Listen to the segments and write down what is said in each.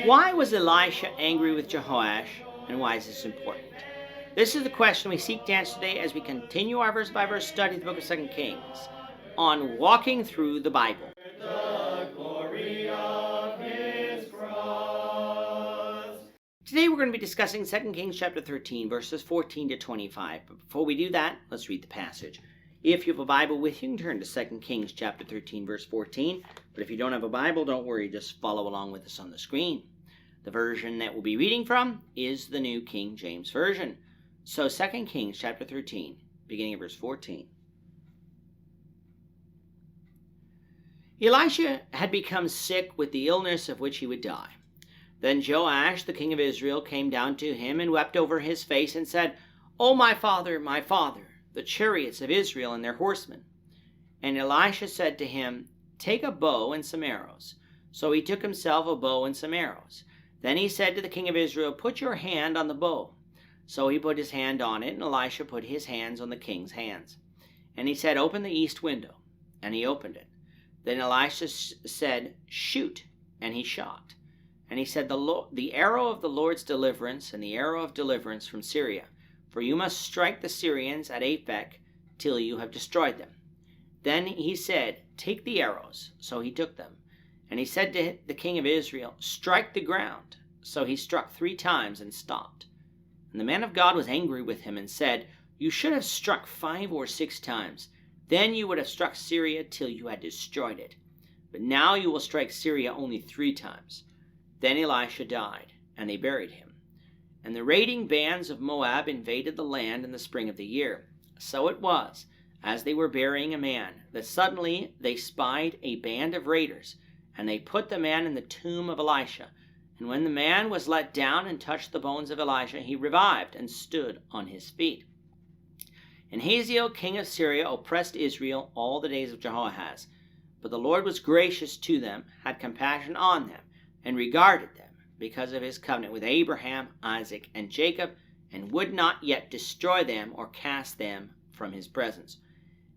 Why was Elisha angry with Jehoash, and why is this important? This is the question we seek to answer today as we continue our verse-by-verse study of the book of 2 Kings on walking through the Bible. Today we're going to be discussing 2 Kings chapter 13, verses 14 to 25. But before we do that, let's read the passage. If you have a Bible with you, you can turn to 2 Kings chapter 13, verse 14. But if you don't have a Bible, don't worry, just follow along with us on the screen. The version that we'll be reading from is the New King James Version. So 2 Kings chapter 13, beginning of verse 14. Elisha had become sick with the illness of which he would die. Then Jehoash, the king of Israel, came down to him and wept over his face and said, "O my father, the chariots of Israel and their horsemen." And Elisha said to him, "Take a bow and some arrows." So he took himself a bow and some arrows. Then he said to the king of Israel, "Put your hand on the bow." So he put his hand on it, and Elisha put his hands on the king's hands. And he said, "Open the east window." And he opened it. Then Elisha said, "Shoot." And he shot. And he said, the arrow of the Lord's deliverance, and the arrow of deliverance from Syria. For you must strike the Syrians at Aphek till you have destroyed them. Then he said, "Take the arrows." So he took them. And he said to the king of Israel, "Strike the ground." So he struck 3 times and stopped. And the man of God was angry with him and said, "You should have struck 5 or 6 times. Then you would have struck Syria till you had destroyed it. But now you will strike Syria only 3 times. Then Elisha died, and they buried him. And the raiding bands of Moab invaded the land in the spring of the year. So it was, as they were burying a man, that suddenly they spied a band of raiders, and they put the man in the tomb of Elisha. And when the man was let down and touched the bones of Elisha, he revived and stood on his feet. And Hazael, king of Syria, oppressed Israel all the days of Jehoash. But the Lord was gracious to them, had compassion on them, and regarded them, because of his covenant with Abraham, Isaac, and Jacob, and would not yet destroy them or cast them from his presence.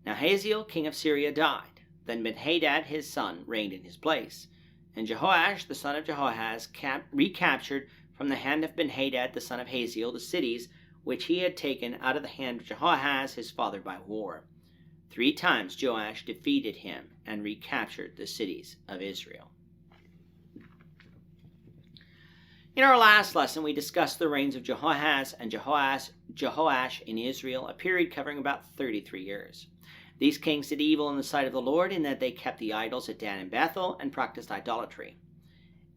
Now Hazael, king of Syria, died. Then Ben-Hadad his son reigned in his place. And Jehoash, the son of Jehoahaz, recaptured from the hand of Ben-Hadad the son of Hazael the cities which he had taken out of the hand of Jehoahaz his father by war. 3 times Joash defeated him and recaptured the cities of Israel. In our last lesson, we discussed the reigns of Jehoahaz and Jehoash in Israel, a period covering about 33 years. These kings did evil in the sight of the Lord in that they kept the idols at Dan and Bethel and practiced idolatry.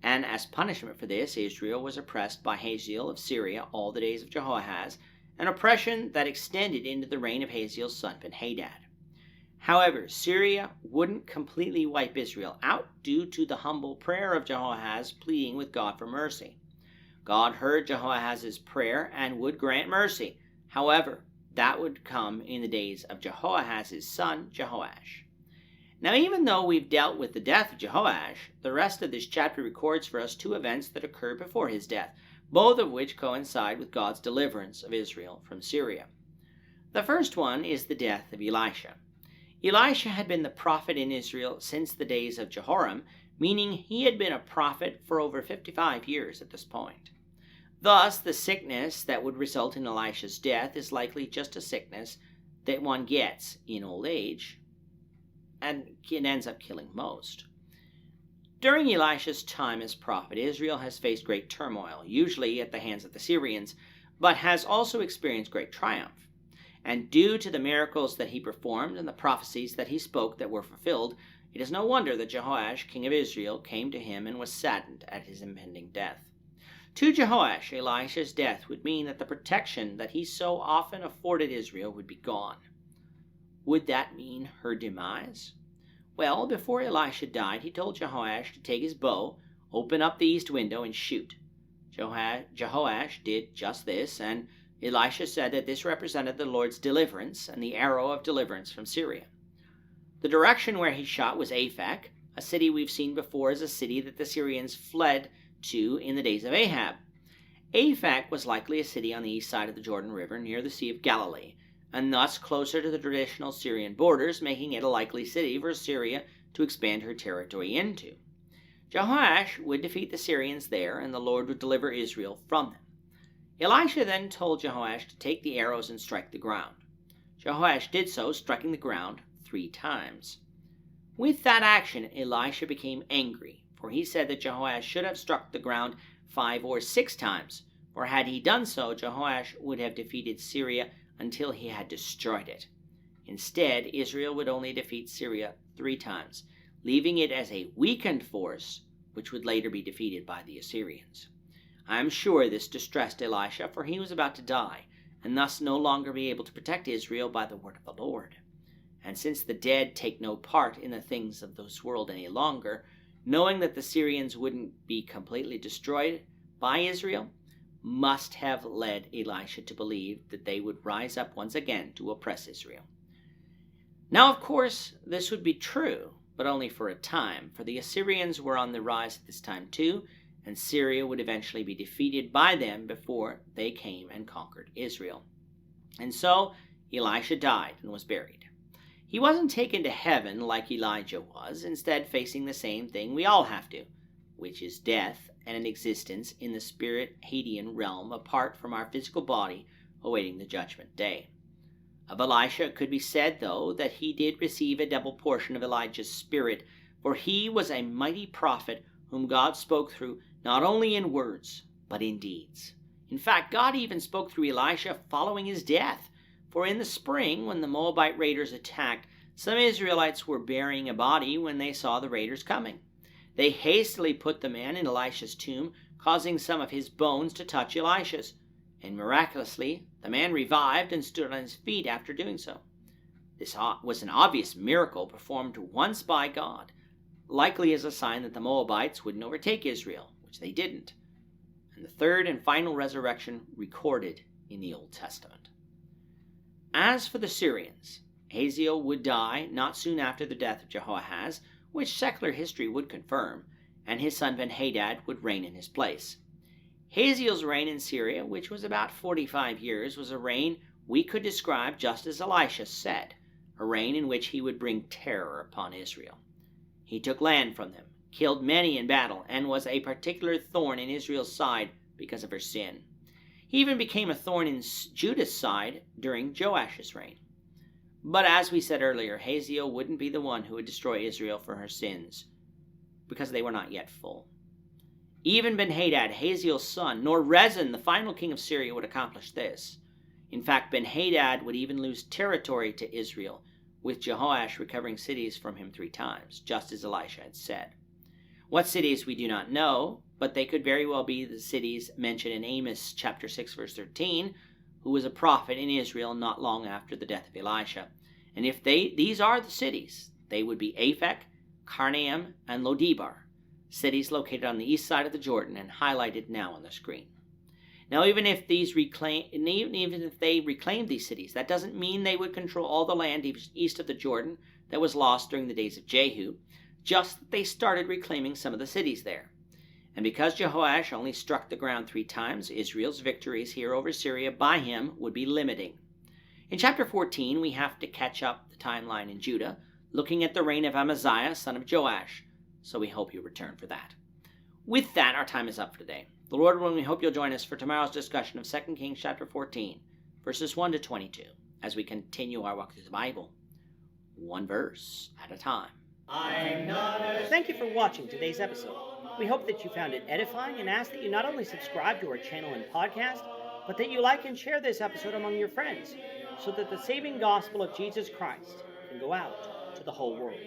And as punishment for this, Israel was oppressed by Hazael of Syria all the days of Jehoahaz, an oppression that extended into the reign of Hazael's son Ben-Hadad. However, Syria wouldn't completely wipe Israel out due to the humble prayer of Jehoahaz pleading with God for mercy. God heard Jehoahaz's prayer and would grant mercy. However, that would come in the days of Jehoahaz's son, Jehoash. Now, even though we've dealt with the death of Jehoash, the rest of this chapter records for us 2 events that occurred before his death, both of which coincide with God's deliverance of Israel from Syria. The first one is the death of Elisha. Elisha had been the prophet in Israel since the days of Jehoram, meaning he had been a prophet for over 55 years at this point. Thus, the sickness that would result in Elisha's death is likely just a sickness that one gets in old age, and it ends up killing most. During Elisha's time as prophet, Israel has faced great turmoil, usually at the hands of the Syrians, but has also experienced great triumph. And due to the miracles that he performed and the prophecies that he spoke that were fulfilled, it is no wonder that Jehoash, king of Israel, came to him and was saddened at his impending death. To Jehoash, Elisha's death would mean that the protection that he so often afforded Israel would be gone. Would that mean her demise? Well, before Elisha died, he told Jehoash to take his bow, open up the east window, and shoot. Jehoash did just this, and Elisha said that this represented the Lord's deliverance and the arrow of deliverance from Syria. The direction where he shot was Aphek, a city we've seen before as a city that the Syrians fled to in the days of Ahab. Aphek was likely a city on the east side of the Jordan River near the Sea of Galilee, and thus closer to the traditional Syrian borders, making it a likely city for Syria to expand her territory into. Jehoash would defeat the Syrians there, and the Lord would deliver Israel from them. Elisha then told Jehoash to take the arrows and strike the ground. Jehoash did so, striking the ground 3 times. With that action, Elisha became angry, for he said that Jehoash should have struck the ground 5 or 6 times, for had he done so, Jehoash would have defeated Syria until he had destroyed it. Instead, Israel would only defeat Syria 3 times, leaving it as a weakened force, which would later be defeated by the Assyrians. I am sure this distressed Elisha, for he was about to die, and thus no longer be able to protect Israel by the word of the Lord. And since the dead take no part in the things of this world any longer, knowing that the Syrians wouldn't be completely destroyed by Israel, must have led Elisha to believe that they would rise up once again to oppress Israel. Now, of course, this would be true, but only for a time, for the Assyrians were on the rise at this time too, and Syria would eventually be defeated by them before they came and conquered Israel. And so Elisha died and was buried. He wasn't taken to heaven like Elijah was, instead facing the same thing we all have to, which is death and an existence in the spirit Hadean realm apart from our physical body, awaiting the judgment day. Of Elisha it could be said, though, that he did receive a double portion of Elijah's spirit, for he was a mighty prophet whom God spoke through not only in words, but in deeds. In fact, God even spoke through Elisha following his death, for in the spring, when the Moabite raiders attacked, some Israelites were burying a body when they saw the raiders coming. They hastily put the man in Elisha's tomb, causing some of his bones to touch Elisha's, and miraculously the man revived and stood on his feet after doing so. This was an obvious miracle performed once by God, likely as a sign that the Moabites wouldn't overtake Israel, which they didn't, and the third and final resurrection recorded in the Old Testament. As for the Syrians, Hazael would die not soon after the death of Jehoahaz, which secular history would confirm, and his son Ben-Hadad would reign in his place. Hazael's reign in Syria, which was about 45 years, was a reign we could describe just as Elisha said, a reign in which he would bring terror upon Israel. He took land from them, killed many in battle, and was a particular thorn in Israel's side because of her sin. He even became a thorn in Judah's side during Joash's reign. But as we said earlier, Hazael wouldn't be the one who would destroy Israel for her sins, because they were not yet full. Even Ben-Hadad, Hazael's son, nor Rezin, the final king of Syria, would accomplish this. In fact, Ben-Hadad would even lose territory to Israel, with Jehoash recovering cities from him 3 times, just as Elisha had said. What cities we do not know, but they could very well be the cities mentioned in Amos chapter 6, verse 13, who was a prophet in Israel not long after the death of Elisha. And if these are the cities, they would be Aphek, Karnaim, and Lodebar, cities located on the east side of the Jordan and highlighted now on the screen. Now, even if they reclaimed these cities, that doesn't mean they would control all the land east of the Jordan that was lost during the days of Jehu, just that they started reclaiming some of the cities there. And because Jehoash only struck the ground 3 times, Israel's victories here over Syria by him would be limiting. In chapter 14, we have to catch up the timeline in Judah, looking at the reign of Amaziah, son of Joash, so we hope you return for that. With that, our time is up for today. The Lord willing, we hope you'll join us for tomorrow's discussion of 2 Kings chapter 14, verses 1 to 22, as we continue our walk through the Bible, one verse at a time. Thank you for watching today's episode. We hope that you found it edifying and ask that you not only subscribe to our channel and podcast, but that you like and share this episode among your friends, so that the saving gospel of Jesus Christ can go out to the whole world.